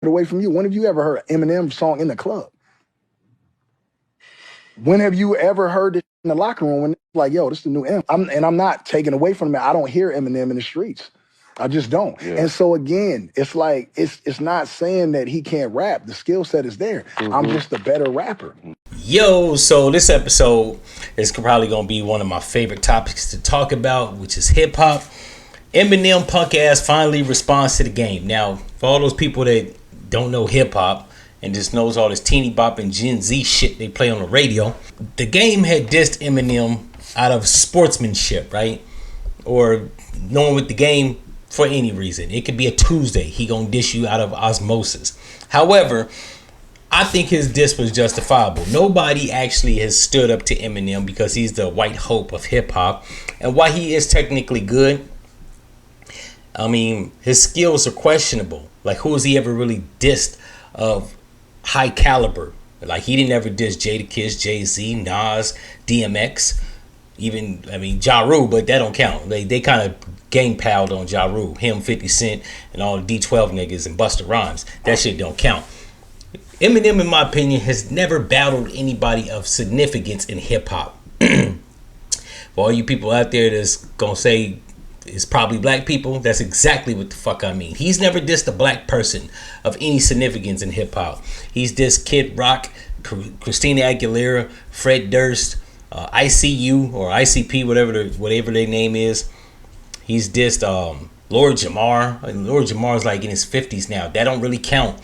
away from you. When have you ever heard an Eminem song in the club? When have you ever heard it in the locker room when it's like, yo, this is the new Eminem? I'm not taking away from it. I don't hear Eminem in the streets. I just don't. Yeah. And so again, it's like, it's not saying that he can't rap. The skill set is there. I'm just a better rapper. Yo, so this episode is probably going to be one of my favorite topics to talk about, which is hip hop. Eminem punk ass finally responds to the game. Now, for all those people that don't know hip hop and just knows all this teeny bop and Gen Z shit they play on the radio, the game had dissed Eminem out of sportsmanship, right? Or knowing with the game for any reason. It could be a Tuesday. He gonna diss you out of osmosis. However, I think his diss was justifiable. Nobody actually has stood up to Eminem because he's the white hope of hip hop. And while he is technically good, I mean, his skills are questionable. Like, who has he ever really dissed of high caliber? Like, he didn't ever diss Jadakiss, Jay-Z, Nas, DMX, even, I mean, Ja Rule, but that don't count. They kind of gang palled on Ja Rule. Him, 50 Cent, and all the D12 niggas and Busta Rhymes. That shit don't count. Eminem, in my opinion, has never battled anybody of significance in hip-hop. For all you people out there that's gonna say it's probably black people, that's exactly what the fuck I mean. He's never dissed a black person of any significance in hip-hop. He's dissed Kid Rock, Christina Aguilera, Fred Durst, ICU or ICP, whatever their name is. He's dissed Lord Jamar. Lord Jamar's like in his 50s now. That don't really count.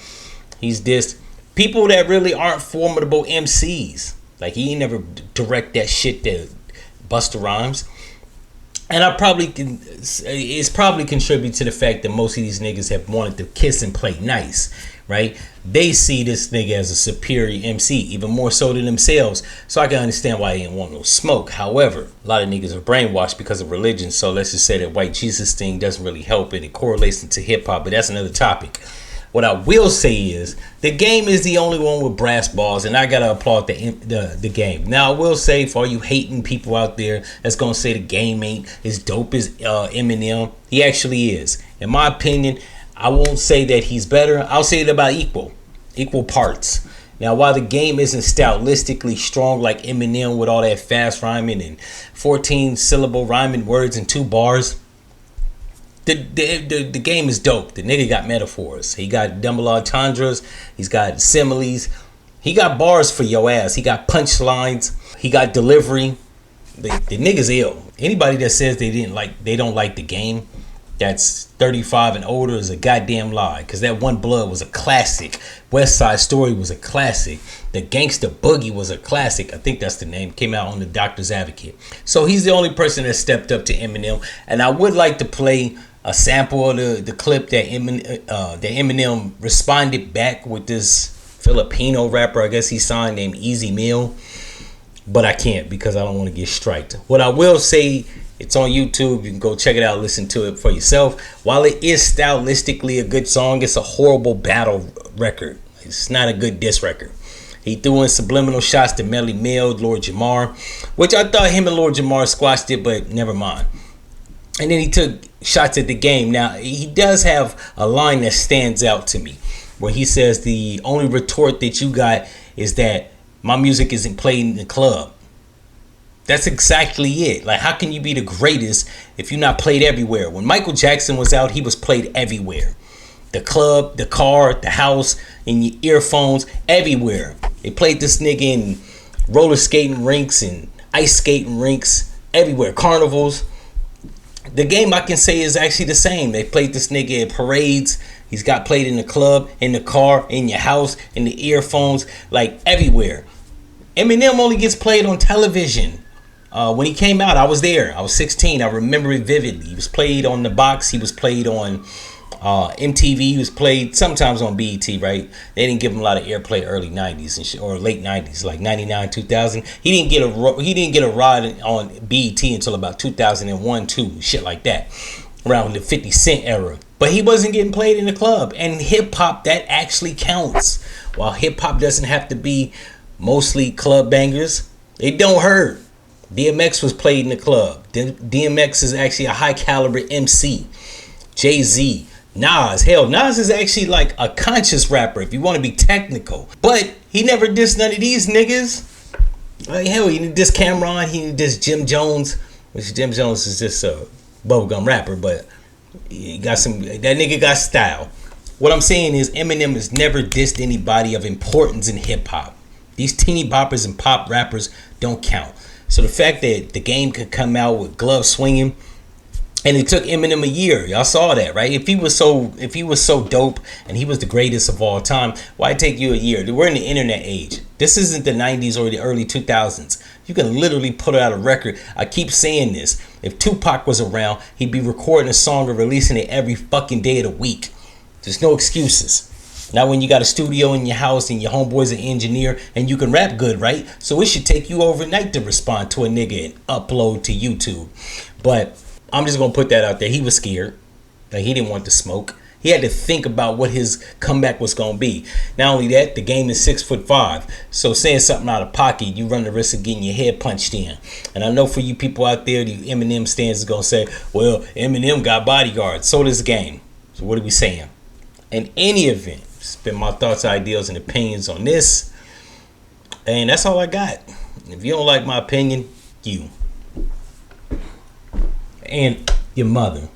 He's dissed people that really aren't formidable MCs. Like, he ain't never direct that shit to Busta Rhymes. And it's probably contributed to the fact that most of these niggas have wanted to kiss and play nice, right? They see this nigga as a superior MC, even more so than themselves. So I can understand why he didn't want no smoke. However, a lot of niggas are brainwashed because of religion. So let's just say that white Jesus thing doesn't really help, and it correlates into hip hop. But that's another topic. What I will say is the game is the only one with brass balls, and I gotta applaud the game. Now, I will say, for all you hating people out there that's gonna say the game ain't as dope as Eminem, he actually is. In my opinion, I won't say that he's better. I'll say it about equal parts. Now, while the game isn't stylistically strong like Eminem with all that fast rhyming and 14 syllable rhyming words in 2 bars, the game is dope. The nigga got metaphors. He got double entendres. He's got similes. He got bars for your ass. He got punchlines. He got delivery. The nigga's ill. Anybody that says they don't like the game, that's 35 and older, is a goddamn lie. Because that One Blood was a classic. West Side Story was a classic. The Gangsta Boogie was a classic. I think that's the name. Came out on the Doctor's Advocate. So he's the only person that stepped up to Eminem. And I would like to play a sample of the clip that Eminem responded back with this Filipino rapper, I guess he signed, named Easy Meal. But I can't because I don't want to get striked. What I will say, it's on YouTube. You can go check it out, listen to it for yourself. While it is stylistically a good song, it's a horrible battle record. It's not a good diss record. He threw in subliminal shots to Melly Mel, Lord Jamar, which I thought him and Lord Jamar squashed it, but never mind. And then he took shots at the game. Now, he does have a line that stands out to me, where he says the only retort that you got is that my music isn't played in the club. That's exactly it. Like, how can you be the greatest if you're not played everywhere? When Michael Jackson was out, he was played everywhere. The club, the car, the house, in your earphones, everywhere. They played this nigga in roller skating rinks and ice skating rinks, everywhere. Carnivals. The game, I can say, is actually the same. They played this nigga at parades. He's got played in the club, in the car, in your house, in the earphones, like everywhere. Eminem only gets played on television. When he came out, I was there. I was 16. I remember it vividly. He was played on the box. He was played on MTV. He was played sometimes on BET, right? They didn't give him a lot of airplay early 90s and shit, or late 90s, like 99, 2000. He didn't get a ride on BET until about 2001, 2, shit like that, around the 50 Cent era. But he wasn't getting played in the club. And hip hop, that actually counts. While hip hop doesn't have to be mostly club bangers, it don't hurt. DMX was played in the club. DMX is actually a high caliber MC. Jay-Z, Nas. Hell, Nas is actually like a conscious rapper if you want to be technical. But he never dissed none of these niggas. Like, hell, he didn't diss Cameron, he didn't diss Jim Jones, which Jim Jones is just a bubblegum rapper, but he got some, that nigga got style. What I'm saying is Eminem has never dissed anybody of importance in hip hop. These teeny boppers and pop rappers don't count. So the fact that the Game could come out with gloves swinging, and it took Eminem a year. Y'all saw that, right? If he was so dope and he was the greatest of all time, why take you a year? We're in the internet age. This isn't the 90s or the early 2000s. You can literally put out a record. I keep saying this. If Tupac was around, he'd be recording a song and releasing it every fucking day of the week. There's no excuses. Now when you got a studio in your house and your homeboy's an engineer and you can rap good, right? So it should take you overnight to respond to a nigga and upload to YouTube. But I'm just gonna put that out there. He was scared. Like, he didn't want the smoke. He had to think about what his comeback was gonna be. Not only that, the Game is 6'5". So saying something out of pocket, you run the risk of getting your head punched in. And I know for you people out there, the Eminem stands is gonna say, well, Eminem got bodyguards. So does the Game. So what are we saying? In any event, spend my thoughts, ideas, and opinions on this. And that's all I got. If you don't like my opinion, you and your mother.